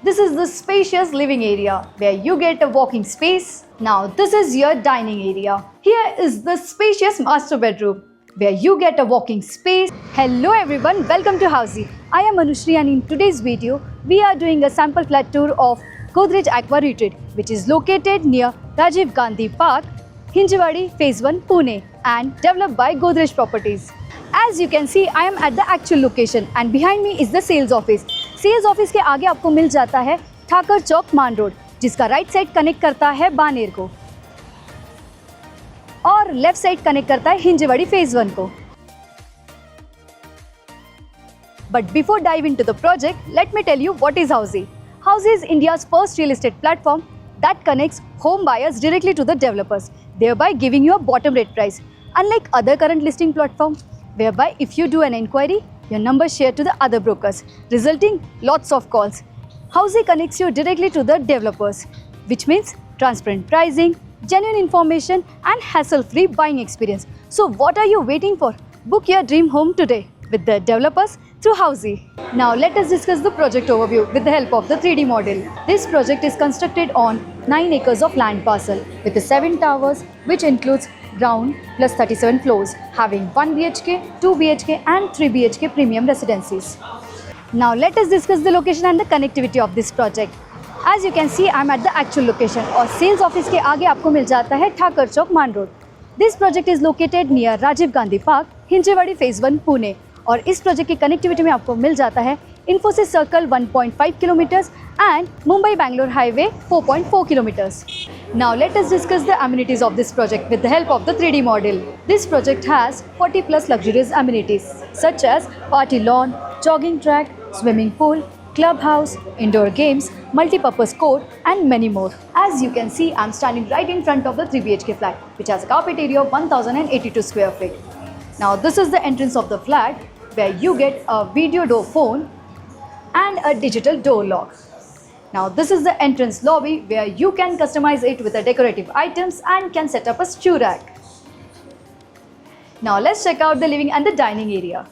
This is the spacious living area where you get a walking space. Now this is your dining area. Here is the spacious master bedroom where you get a walking space. Hello everyone, welcome to Housey. I am Anushri and in today's video, we are doing a sample flat tour of Godrej Aqua Retreat, which is located near Rajiv Gandhi Park, Hinjewadi Phase 1, Pune, and developed by Godrej Properties. As you can see, I am at the actual location and behind me is the sales office. Sales office के आगे आपको मिल जाता है ठाकर चौक मान road, जिसका right side connect करता है बानेर को और लेफ्ट साइड कनेक्ट करता है हिंजवाड़ी फेज 1 को. But before dive into the project, let me tell you what is Housey. Housey is India's first real estate platform that connects home buyers directly to the developers, thereby giving you a bottom rate price. Unlike other current listing platforms, whereby if you do an inquiry, your number shared to the other brokers, resulting lots of calls. Housey connects you directly to the developers, which means transparent pricing, genuine information and hassle-free buying experience. So what are you waiting for? Book your dream home today with the developers through Housey. Now let us discuss the project overview with the help of the 3D model. This project is constructed on 9 acres of land parcel with the 7 towers, which includes ground plus 37 floors, having 1 BHK, 2 BHK and 3 BHK premium residencies. Now let us discuss the location and the connectivity of this project. As you can see, I am at the actual location और sales office के आगे आपको मिल जाता है ठाकर चौक मान road. This project is located near Rajiv Gandhi Park, Hinjewadi Phase 1, Pune. और इस project की कनेक्टिविटी में आपको मिल जाता है Infosys circle 1.5 kilometres and Mumbai Bangalore highway 4.4 kilometers. Now let us discuss the amenities of this project with the help of the 3D model. This project has 40 plus luxurious amenities such as party lawn, jogging track, swimming pool, clubhouse, indoor games, multi-purpose court and many more. As you can see, I am standing right in front of the 3 BHK flat, which has a carpet area of 1082 square feet. Now this is the entrance of the flat where you get a video door phone and a digital door lock. Now this is the entrance lobby where you can customize it with the decorative items and can set up a shoe rack. Now let's check out the living and the dining area.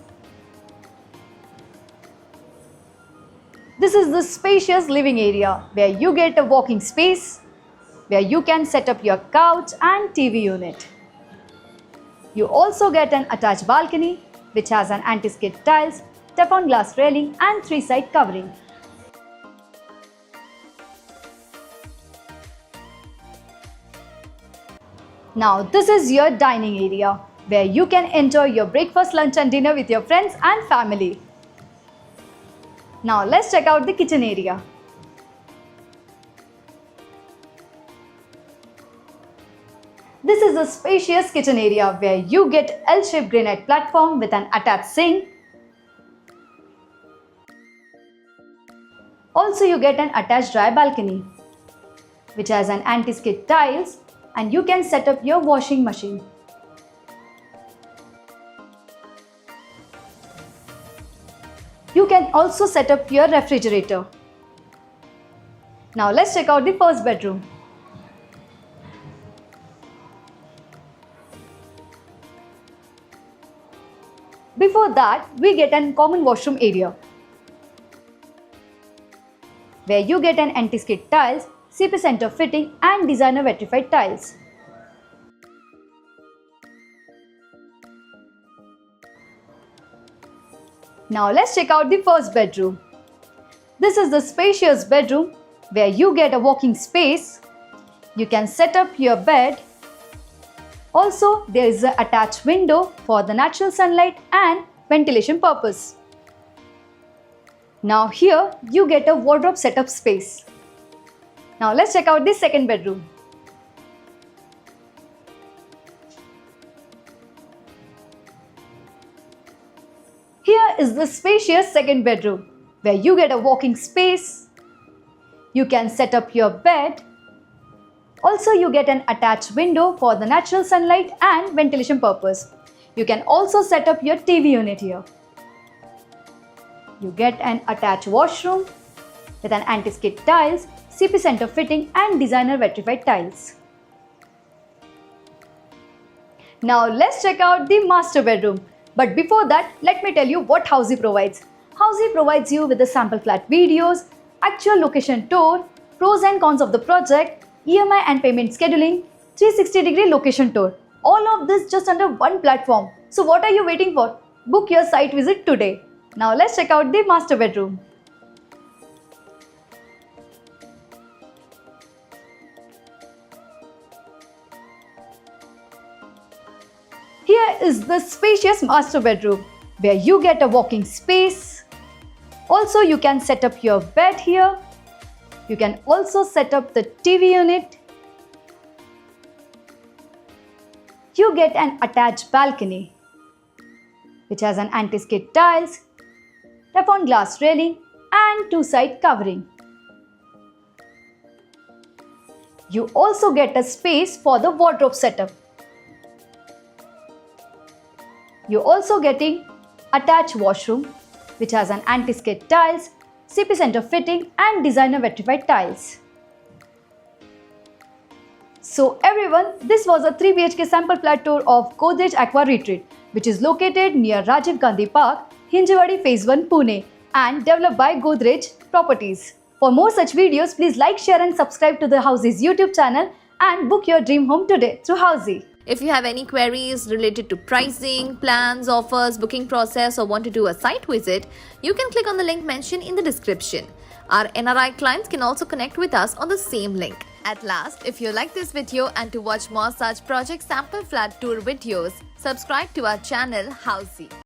This is the spacious living area where you get a walking space where you can set up your couch and TV unit. You also get an attached balcony which has an anti-skid tiles, Teflon glass railing and 3-side covering. Now this is your dining area where you can enjoy your breakfast, lunch and dinner with your friends and family. Now let's check out the kitchen area. This is a spacious kitchen area where you get L-shaped granite platform with an attached sink. Also you get an attached dry balcony which has an anti-skid tiles and you can set up your washing machine. You can also set up your refrigerator. Now let's check out the first bedroom. Before that, we get a common washroom area where you get an anti-skid tiles, CP center fitting and designer vitrified tiles. Now let's check out the first bedroom. This is the spacious bedroom where you get a walking space. You can set up your bed. Also, there is an attached window for the natural sunlight and ventilation purpose. Now here you get a wardrobe setup space. Now let's check out the second bedroom. Here is the spacious second bedroom where you get a walking space. You can set up your bed. Also you get an attached window for the natural sunlight and ventilation purpose. You can also set up your TV unit here. You get an attached washroom with an anti-skid tiles, CP center fitting and designer vitrified tiles. Now let's check out the master bedroom. But before that, let me tell you what Housey provides. Housey provides you with the sample flat videos, actual location tour, pros and cons of the project, EMI and payment scheduling, 360-degree location tour. All of this just under one platform. So what are you waiting for? Book your site visit today. Now let's check out the master bedroom. Here is the spacious master bedroom where you get a walking space. Also, you can set up your bed here. You can also set up the TV unit. You get an attached balcony which has an anti-skid tiles, Teflon glass railing and two-side covering. You also get a space for the wardrobe setup. You're also getting attached washroom which has an anti-skid tiles, CP center fitting and designer vitrified tiles. So everyone, this was a 3 BHK sample flat tour of Godrej Aqua Retreat, which is located near Rajiv Gandhi Park, Hinjewadi Phase 1, Pune and developed by Godrej Properties. For more such videos, please like, share and subscribe to the Housey's YouTube channel and book your dream home today through Housey. If you have any queries related to pricing, plans, offers, booking process or want to do a site visit, you can click on the link mentioned in the description. Our NRI clients can also connect with us on the same link. At last, if you like this video and to watch more such project sample flat tour videos, subscribe to our channel Housey.